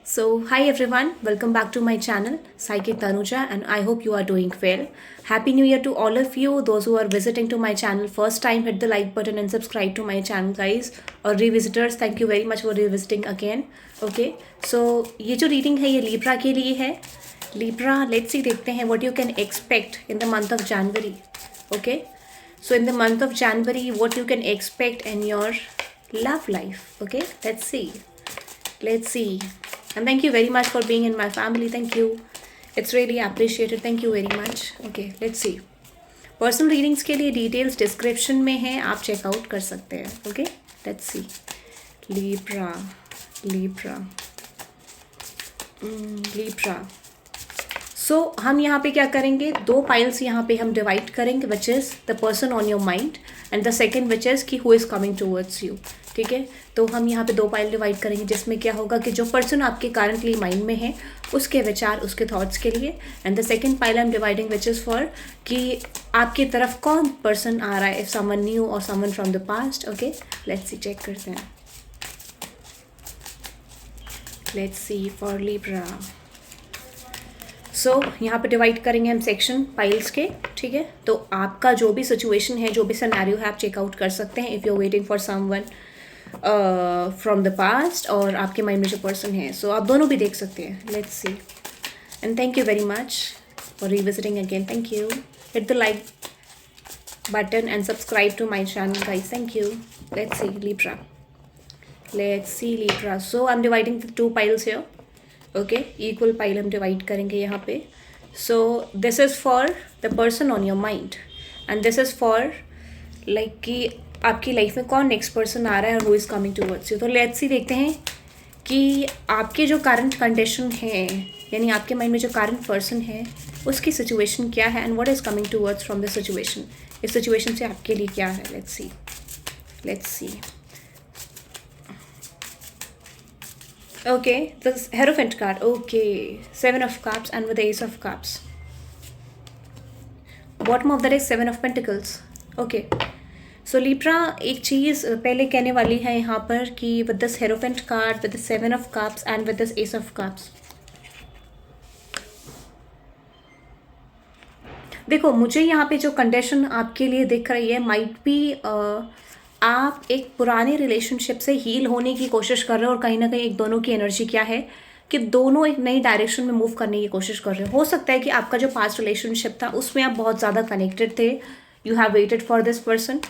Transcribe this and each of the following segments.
So, hi everyone, welcome back to my channel, Psychic Tanuja, and I hope you are doing well. Happy New Year to all of you. Those who are visiting to my channel first time, hit the like button and subscribe to my channel, guys. Or revisitors, thank you very much for revisiting again. Okay, so ये जो reading है ये Libra के लिए है. Libra, let's see देखते हैं what you can expect in the month of January. Okay, so in the month of January, what you can expect in your love life. Okay, let's see. Let's see. And thank you very much for being in my family. Thank you. It's really appreciated. Thank you very much. Okay, let's see. Personal readings के लिए details description में हैं, आप checkout कर सकते हैं. Okay, let's see. Libra Libra Libra. So हम यहाँ पे क्या करेंगे, दो पाइल्स यहाँ पे हम डिवाइड करेंगे, which is the person on your mind and the second which is कि who is coming towards you. ठीक है, तो हम यहाँ पे दो पाइल डिवाइड करेंगे जिसमें क्या होगा कि जो पर्सन आपके करंटली माइंड में है उसके विचार, उसके थॉट्स के लिए. And the second pile I am dividing which is for कि आपकी तरफ कौन पर्सन आ रहा है, इफ समवन न्यू और someone from the past. Okay, let's see, check करते हैं. Let's see for Libra. So यहाँ पे डिवाइड करेंगे हम सेक्शन पाइल्स के. ठीक है, तो आपका जो भी सिचुएशन है, जो भी सिनेरियो है, आप चेकआउट कर सकते हैं if you are waiting for someone from the past और आपके माइंड में जो पर्सन है. सो आप दोनों भी देख सकते हैं. Let's C. And thank you very much for revisiting again. Thank you. Hit the like button and subscribe to my channel, guys. Thank you. Let's see Libra. Let's see Libra. So I'm dividing the two piles here. Okay, equal pile हम divide करेंगे यहाँ पे. So this is for the person on your mind and this is for like कि आपकी life में कौन next person आ रहा है और who is coming towards you. तो let's see देखते हैं कि आपके जो करंट कंडीशन है, यानी आपके माइंड में जो करंट पर्सन है उसकी सिचुएशन क्या है and what is coming towards from the situation. इस सिचुएशन से आपके लिए क्या है. Let's see. Let's see. Okay, the Hierophant card. Okay, Seven of Cups and with the Ace of Cups. Bottom of the deck, Seven of Pentacles. Okay. So Libra, एक चीज़ पहले कहने वाली है यहाँ पर कि with this Hierophant card, with the Seven of Cups and with this Ace of Cups. देखो, मुझे यहाँ पे जो कंडीशन आपके लिए दिख रही है माइट बी आप एक पुराने रिलेशनशिप से हील होने की कोशिश कर रहे हो और कहीं ना कहीं एक दोनों की एनर्जी क्या है कि दोनों एक नई डायरेक्शन में मूव करने की कोशिश कर रहे हो. सकता है कि आपका जो पास्ट रिलेशनशिप था उसमें आप बहुत ज़्यादा कनेक्टेड थे, you have waited for this person.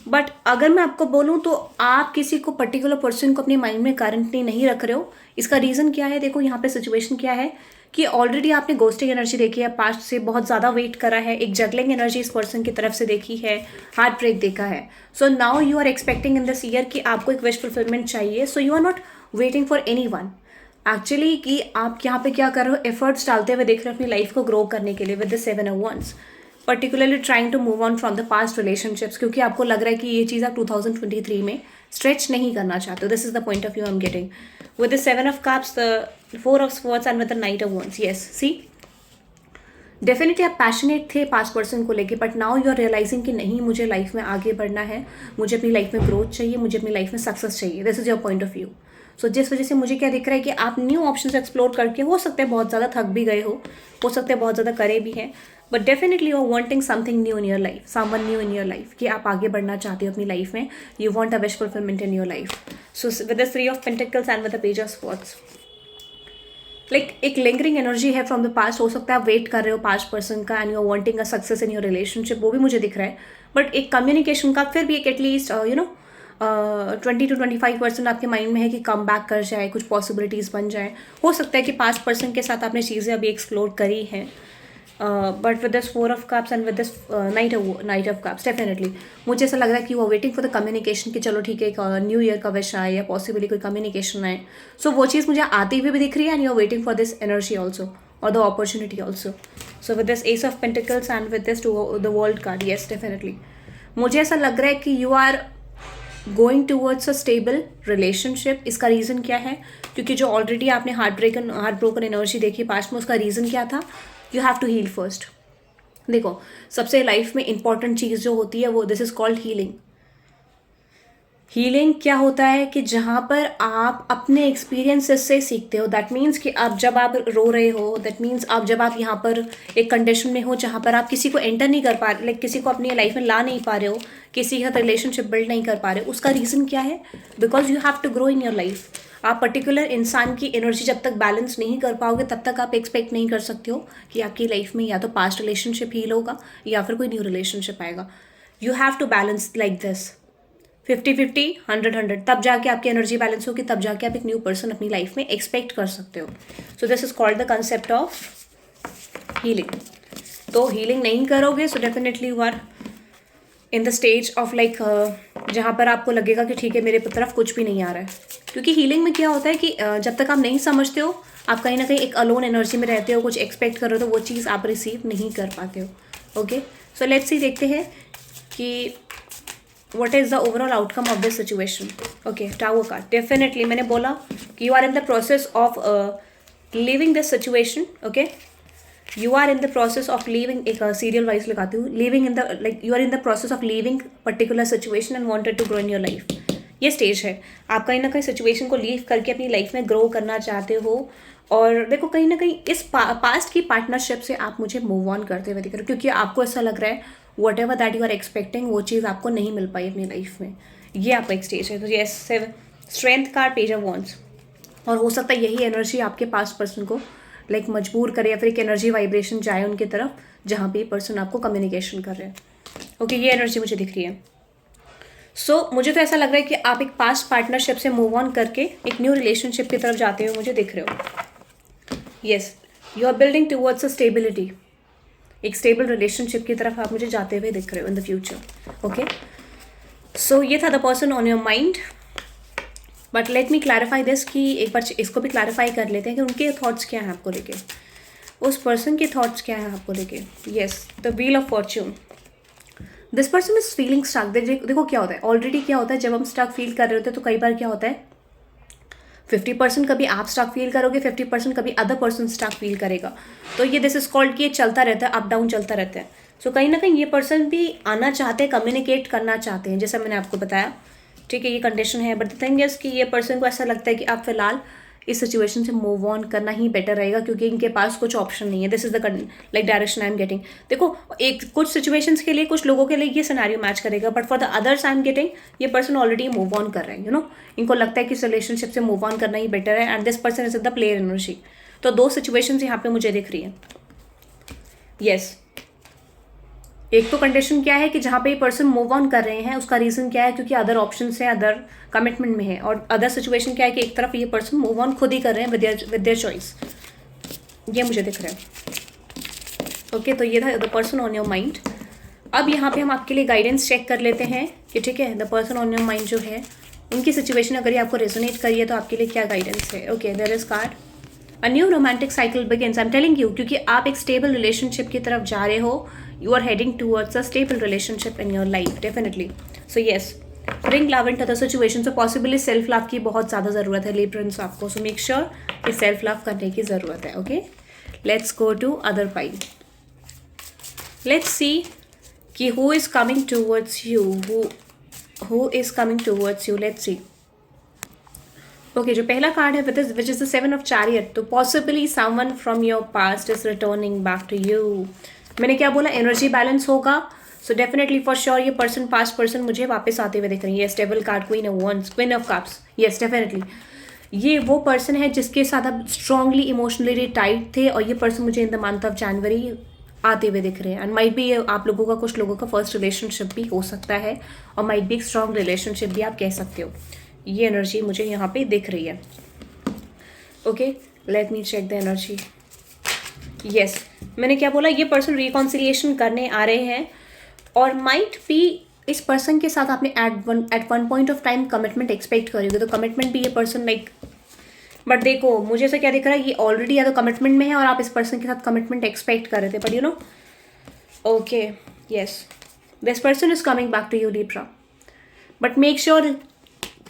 But अगर मैं आपको बोलूँ तो आप किसी को पर्टिकुलर पर्सन को अपने माइंड में करंटली नहीं रख रहे हो. इसका रीज़न क्या है, देखो यहाँ पे सिचुएशन क्या है कि ऑलरेडी आपने गोस्टिंग एनर्जी देखी है, पास्ट से बहुत ज़्यादा वेट करा है, एक जगलिंग एनर्जी इस पर्सन की तरफ से देखी है, हार्ट ब्रेक देखा है. So now you are expecting in this year कि आपको एक विश फुलफिलमेंट चाहिए. So you are not waiting for anyone actually कि आप यहाँ पे क्या कर रहे हो, एफर्ट्स डालते हुए देख रहे हो अपनी लाइफ को ग्रो करने के लिए with the Seven of Wands, particularly trying to move on from the past relationships, क्योंकि आपको लग रहा है कि ये चीज़ आप 2023 में स्ट्रेच नहीं करना चाहते हो. This is the point of view I am getting with the Seven of Cups, the Four of Swords and with the Knight of Wands. Yes, see, definitely आप पैशनेट थे पास्ट पर्सन को लेके, but now you are realising कि नहीं, मुझे life में आगे बढ़ना है, मुझे अपनी लाइफ में ग्रोथ चाहिए, मुझे अपनी लाइफ में सक्सेस चाहिए. This is your point of view. So जिस वजह से मुझे क्या दिख रहा है कि आप न्यू ऑप्शंस एक्सप्लोर करके हो सकते हैं बहुत ज़्यादा थक भी गए हो सकते हैं बहुत ज़्यादा करे भी हैं, but definitely you are wanting something new in your life, someone new in your life, कि आप आगे बढ़ना चाहते हो अपनी लाइफ में. You want a wish fulfilment in your life. So with the three of pentacles and with the page of swords, like एक lingering energy है फ्रॉम द पास्ट. हो सकता है आप वेट कर रहे हो पास्ट पर्सन का and you are wanting a success in your relationship, वो भी मुझे दिख रहा है. बट एक कम्युनिकेशन का फिर भी एक एटलीस्ट 20 to 25% आपके माइंड में है कि कम बैक कर जाए, कुछ पॉसिबिलिटीज़ बन जाए. हो सकता है कि पास्ट पर्सन के साथ आपने चीज़ें अभी एक्सप्लोर करी हैं, but with this four of cups and with this night of cups, definitely मुझे ऐसा लग रहा है कि वो वेटिंग फॉर द कम्युनिकेशन कि चलो ठीक है, एक न्यू ईयर का विश आए या पॉसिबली कोई कम्युनिकेशन आए. सो वो चीज़ मुझे आती हुई भी दिख रही है and you are waiting for this energy also और the opportunity also. So with this ace of pentacles and with this the world card, yes definitely मुझे ऐसा लग रहा है कि you are going towards a stable relationship. इसका reason क्या है, क्योंकि जो ऑलरेडी आपने हार्ट ब्रोकन एनर्जी देखी पास्ट में, उसका रीज़न क्या था, you have to heal first. देखो, सबसे लाइफ में इंपॉर्टेंट चीज़ जो होती है वो this is called healing. Healing क्या होता है कि जहाँ पर आप अपने एक्सपीरियंसेस से सीखते हो। दैट मीन्स कि आप जब आप रो रहे हो, दैट मीन्स आप जब आप यहाँ पर एक कंडीशन में हो जहाँ पर आप किसी को एंटर नहीं कर पा रहे, लाइक किसी को अपनी लाइफ में ला नहीं पा रहे हो, किसी के साथ रिलेशनशिप बिल्ड नहीं कर पा रहे हो, उसका रीज़न क्या है? Because you have to grow in your life. आप पर्टिकुलर इंसान की एनर्जी जब तक बैलेंस नहीं कर पाओगे तब तक आप एक्सपेक्ट नहीं कर सकते हो कि आपकी लाइफ में या तो पास्ट रिलेशनशिप हील होगा या फिर कोई न्यू रिलेशनशिप आएगा। You have to balance like this 50-50, 100-100, तब जाके आपकी एनर्जी बैलेंस होगी, तब जाके आप एक न्यू पर्सन अपनी लाइफ में एक्सपेक्ट कर सकते हो। So this is called the concept of healing. तो हीलिंग नहीं करोगे so definitely you are in the stage of like जहाँ पर आपको लगेगा कि ठीक है मेरे तरफ कुछ भी नहीं आ रहा है। क्योंकि हीलिंग में क्या होता है कि जब तक आप नहीं समझते हो आप कहीं ना कहीं एक अलोन एनर्जी में रहते हो, कुछ एक्सपेक्ट कर रहे हो तो वो चीज़ आप रिसीव नहीं कर पाते हो। ओके, सो लेट्स सी, देखते हैं कि what is the overall outcome of this situation. Okay, Tower card. Definitely मैंने बोला कि you are in the process of leaving this situation. Okay, you are in the process of leaving, एक serial wise लगाती हूँ, leaving in the like you are in the process of leaving particular situation and wanted to grow in your life. ये stage है, आप कहीं ना कहीं situation को लीव करके अपनी लाइफ में ग्रो करना चाहते हो। और देखो कहीं ना कहीं इस पास्ट की पार्टनरशिप से आप मुझे मूव ऑन करते हुए दिख रहे हो, क्योंकि आपको ऐसा लग रहा है whatever that you are expecting वो चीज़ आपको नहीं मिल पाई अपनी लाइफ में। ये आपका एक स्टेज है। तो ये strength card, page of wands, और हो सकता है यही एनर्जी आपके पास्ट पर्सन को लाइक मजबूर करे या फिर एक एनर्जी वाइब्रेशन जाए उनकी तरफ जहाँ पे ये पर्सन आपको कम्युनिकेशन कर रहे हैं। ओके, ये एनर्जी मुझे दिख रही है। सो मुझे तो ऐसा लग रहा है कि आप एक पास्ट पार्टनरशिप से मूव ऑन करके एक न्यू रिलेशनशिप की तरफ जाते हुए मुझे दिख रहे हो। Yes, you are building towards a stability, एक स्टेबल रिलेशनशिप की तरफ आप मुझे जाते हुए दिख रहे हो in the future. Okay, so ये था the person on your mind. But let me clarify this, कि एक बार इसको भी क्लैरिफाई कर लेते हैं कि उनके थॉट्स क्या हैं आपको लेके, उस पर्सन के थॉट्स क्या हैं आपको लेके। Yes, the wheel of fortune, this person is feeling stuck. देखो क्या होता है, ऑलरेडी क्या होता है जब हम स्टक फील कर रहे होते हैं तो कई बार क्या होता है 50% कभी आप स्टक फील करोगे, 50% कभी अदर पर्सन स्टक फील करेगा। तो ये दिस इज कॉल्ड कि ये चलता रहता है, अप डाउन चलता रहता है। सो कहीं ना कहीं ये पर्सन भी आना चाहते हैं, कम्युनिकेट करना चाहते हैं, जैसा मैंने आपको बताया। ठीक है, ये कंडीशन है। बट द थिंग इज कि ये पर्सन को ऐसा लगता है कि आप फिलहाल इस सिचुएशन से मूव ऑन करना ही बेटर रहेगा, क्योंकि इनके पास कुछ ऑप्शन नहीं है। This is the like direction I am getting. देखो एक कुछ सिचुएशंस के लिए, कुछ लोगों के लिए ये सिनेरियो मैच करेगा, but for the others I am getting ये पर्सन ऑलरेडी मूव ऑन कर रहे हैं। यू नो, इनको लगता है कि इस रिलेशनशिप से मूव ऑन करना ही बेटर है, and this person is in the player energy. तो दो सिचुएशंस यहाँ पे मुझे दिख रही है। यस, एक तो कंडीशन क्या है कि जहाँ पे ये पर्सन मूव ऑन कर रहे हैं उसका रीज़न क्या है, क्योंकि अदर ऑप्शन है, अदर कमिटमेंट में है। और अदर सिचुएशन क्या है कि एक तरफ ये पर्सन मूव ऑन खुद ही कर रहे हैं विद देयर चॉइस। ये मुझे दिख रहा है। ओके, तो ये था the person on your mind. अब यहाँ पे हम आपके लिए गाइडेंस चेक कर लेते हैं कि ठीक है the person on your mind जो है उनकी सिचुएशन अगर ये आपको रेजोनेट करिए तो आपके लिए क्या गाइडेंस है। Okay, there is card, a new romantic cycle begins. I am telling you, क्योंकि आप एक स्टेबल रिलेशनशिप की तरफ जा रहे हो, you are heading towards a stable relationship in your life definitely. So yes, bring love into the situation. So possibly self love की बहुत ज़्यादा ज़रूरत है Librans आपको, so make sure कि self love करने की ज़रूरत है। Okay, let's go to other pile. Let's see कि who is coming towards you, who is coming towards you. Let's see. Okay, जो पहला कार्ड है which is the 7 of Chariot, तो possibly someone from your past is returning back to you. मैंने क्या बोला, energy balance होगा। So definitely for sure ये person, past person मुझे वापस आते हुए दिख रही है। Stable card, queen of wands, queen of cups. Yes, definitely ये वो पर्सन है जिसके साथ आप स्ट्रांगली इमोशनली टाइट थे, और ये पर्सन मुझे in the month of January आते हुए दिख रहे हैं। एंड माइट भी आप लोगों का, कुछ लोगों का फर्स्ट रिलेशनशिप भी हो सकता है, और माइट भी एक स्ट्रॉन्ग रिलेशनशिप भी आप कह सकते हो। ये एनर्जी मुझे यहाँ पे दिख रही है। Okay, let me check the energy. Yes, मैंने क्या बोला, ये पर्सन रिकॉन्सिलिएशन करने आ रहे हैं, और माइट भी इस पर्सन के साथ आपने at one point of time commitment expect करोगे, तो कमिटमेंट भी ये पर्सन लाइक, बट देखो मुझे ऐसा क्या दिख रहा है, ये ऑलरेडी या तो कमिटमेंट में है और आप इस पर्सन के साथ कमिटमेंट एक्सपेक्ट कर रहे थे, but you know. Okay, yes, this person is coming back to you Libra, but make sure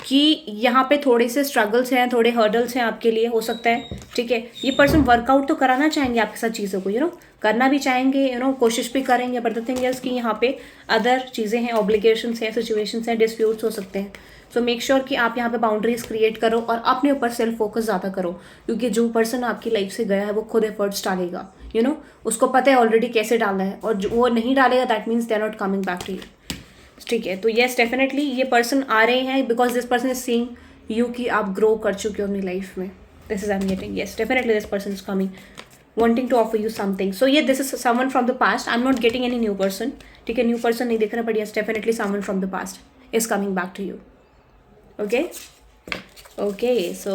कि यहाँ पे थोड़े से स्ट्रगल्स हैं, थोड़े हर्डल्स हैं आपके लिए, हो सकता है। ठीक है, ये पर्सन वर्कआउट तो कराना चाहेंगे आपके साथ चीज़ों को, यू नो, करना भी चाहेंगे, यू नो, कोशिश भी करेंगे, बट द थिंग इज कि यहाँ पे अदर चीज़ें हैं, ऑब्लिगेशंस हैं, सिचुएशंस हैं, डिस्प्यूट्स हो सकते हैं। सो मेक श्योर कि आप यहाँ पे बाउंड्रीज क्रिएट करो और अपने ऊपर सेल्फ फोकस ज़्यादा करो, क्योंकि जो पर्सन आपकी लाइफ से गया है वो खुद एफर्ट्स डालेगा, उसको पता है ऑलरेडी कैसे डालना है, और जो वो नहीं डालेगा that means they are not coming back to you. ठीक है, तो येस डेफिनेटली ये पर्सन आ रहे हैं because this person is seeing you कि आप ग्रो कर चुके हो अपनी लाइफ में। This is I am getting, yes definitely this person is coming wanting to offer you something. So yeah, this is someone from the past. I'm not getting any new person. ठीक है, new person नहीं दिख रहा, but yes definitely someone from the past is coming back to you. Okay, so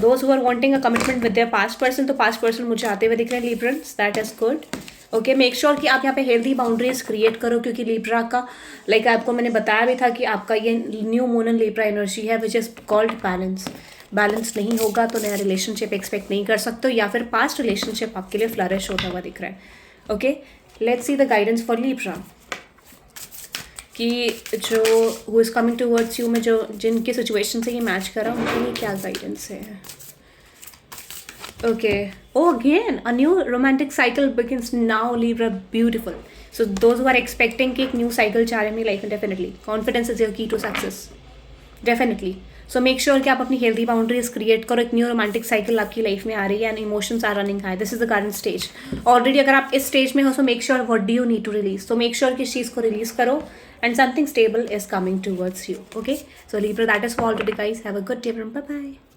those who are wanting a commitment with their past person, तो past person मुझे आते हुए दिख रहे हैं Librans, that is good. Okay, make sure कि आप यहाँ पे हेल्दी बाउंड्रीज क्रिएट करो, क्योंकि लिब्रा का लाइक आपको मैंने बताया भी था कि आपका ये new moon in Libra energy है which is called balance. Balance नहीं होगा तो नया रिलेशनशिप एक्सपेक्ट नहीं कर सकते, या फिर पास्ट रिलेशनशिप आपके लिए फ्लरिश होता हुआ दिख रहा है। Okay, let's see the guidance for Libra कि जो who is coming towards you में जो जिनकी सिचुएशन से ये मैच करा उनके लिए क्या गाइडेंस है। Okay. Oh, again, a new romantic cycle begins now, Libra. Beautiful. So those who are expecting कि एक new cycle चाह रहे हैं अपनी लाइफ में, definitely confidence is your key to success. Definitely. So make sure कि आप अपनी healthy boundaries create करो। एक new romantic cycle आपकी लाइफ में आ रही है and emotions are running high. This is the current stage. Already अगर आप इस stage में हो so make sure what do you need to release. So make sure कि इस चीज़ को release करो and something stable is coming towards you. Okay. So Libra, that is for all today, guys. Have a good day. Bye bye.